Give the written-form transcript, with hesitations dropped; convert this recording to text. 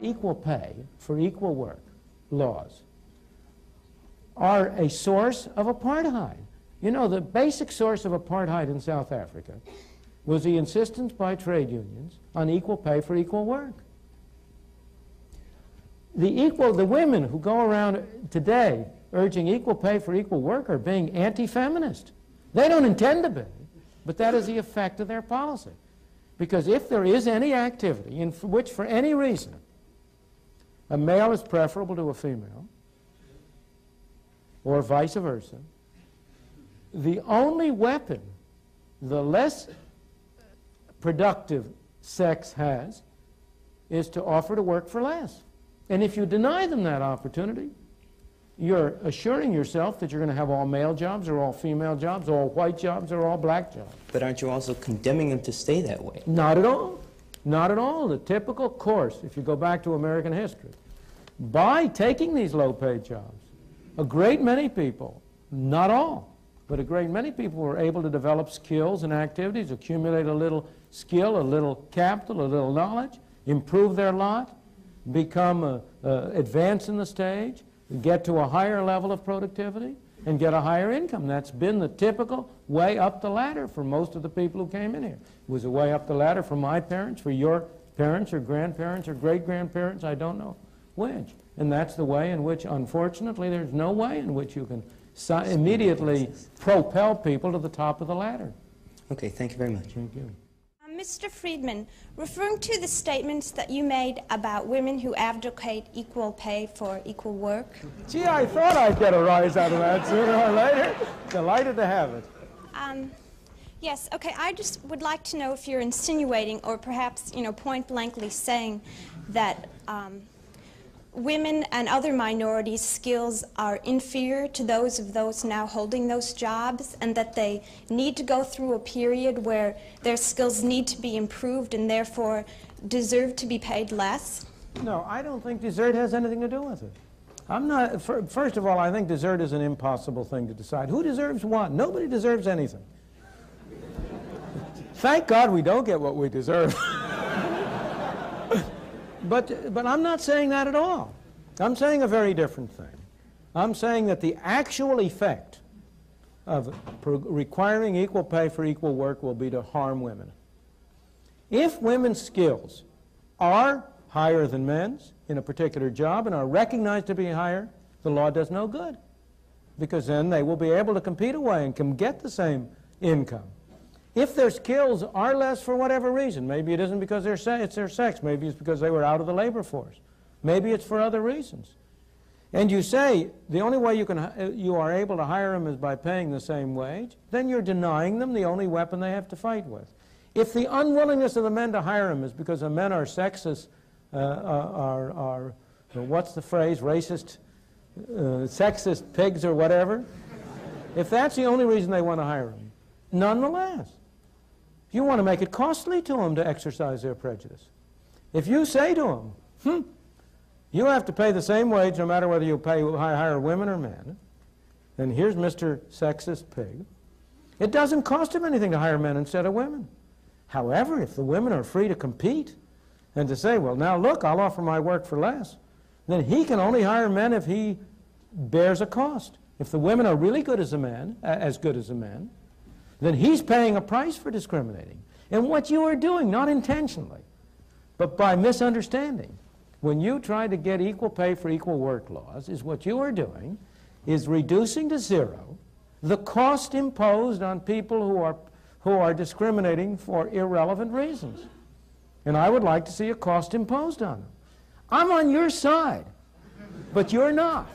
Equal pay for equal work laws are a source of apartheid. You know, the basic source of apartheid in South Africa was the insistence by trade unions on equal pay for equal work. The women who go around today urging equal pay for equal work are being anti-feminist. They don't intend to be, but that is the effect of their policy. Because if there is any activity in which, for any reason, a male is preferable to a female, or vice versa, the only weapon the less productive sex has is to offer to work for less. And if you deny them that opportunity, you're assuring yourself that you're going to have all male jobs or all female jobs, all white jobs or all black jobs. But aren't you also condemning them to stay that way? Not at all. Not at all. The typical course, if you go back to American history, by taking these low-paid jobs, a great many people, not all, but a great many people were able to develop skills and activities, accumulate a little skill, a little capital, a little knowledge, improve their lot, become advance in the stage, get to a higher level of productivity, and get a higher income. That's been the typical way up the ladder for most of the people who came in here. It was a way up the ladder for my parents, for your parents or grandparents or great-grandparents, I don't know which. And that's the way in which, unfortunately, there's no way in which you can immediately propel people to the top of the ladder. Okay, thank you very much. Thank you. Mr. Friedman, referring to the statements that you made about women who advocate equal pay for equal work. Gee, I thought I'd get a rise out of that sooner or later. Delighted to have it. Yes, okay, I just would like to know if you're insinuating or perhaps, you know, point-blankly saying that women and other minorities' skills are inferior to those of those now holding those jobs, and that they need to go through a period where their skills need to be improved and therefore deserve to be paid less? No, I don't think desert has anything to do with it. I'm not, first of all, I think desert is an impossible thing to decide. Who deserves what? Nobody deserves anything. Thank God we don't get what we deserve. But I'm not saying that at all. I'm saying a very different thing. I'm saying that the actual effect of requiring equal pay for equal work will be to harm women. If women's skills are higher than men's in a particular job and are recognized to be higher, the law does no good, because then they will be able to compete away and can get the same income. If their skills are less for whatever reason, maybe it isn't because it's their sex, maybe it's because they were out of the labor force, maybe it's for other reasons, and you say the only way you are able to hire them is by paying the same wage, then you're denying them the only weapon they have to fight with. If the unwillingness of the men to hire them is because the men are sexist, what's the phrase, racist, sexist pigs or whatever, if that's the only reason they want to hire them, nonetheless, you want to make it costly to them to exercise their prejudice. If you say to them, you have to pay the same wage no matter whether you hire women or men, then here's Mr. Sexist Pig. It doesn't cost him anything to hire men instead of women. However, if the women are free to compete and to say, well, now look, I'll offer my work for less, then he can only hire men if he bears a cost. If the women are really good as a man, then he's paying a price for discriminating. And what you are doing, not intentionally, but by misunderstanding, when you try to get equal pay for equal work laws, is what you are doing is reducing to zero the cost imposed on people who are discriminating for irrelevant reasons. And I would like to see a cost imposed on them. I'm on your side, but you're not.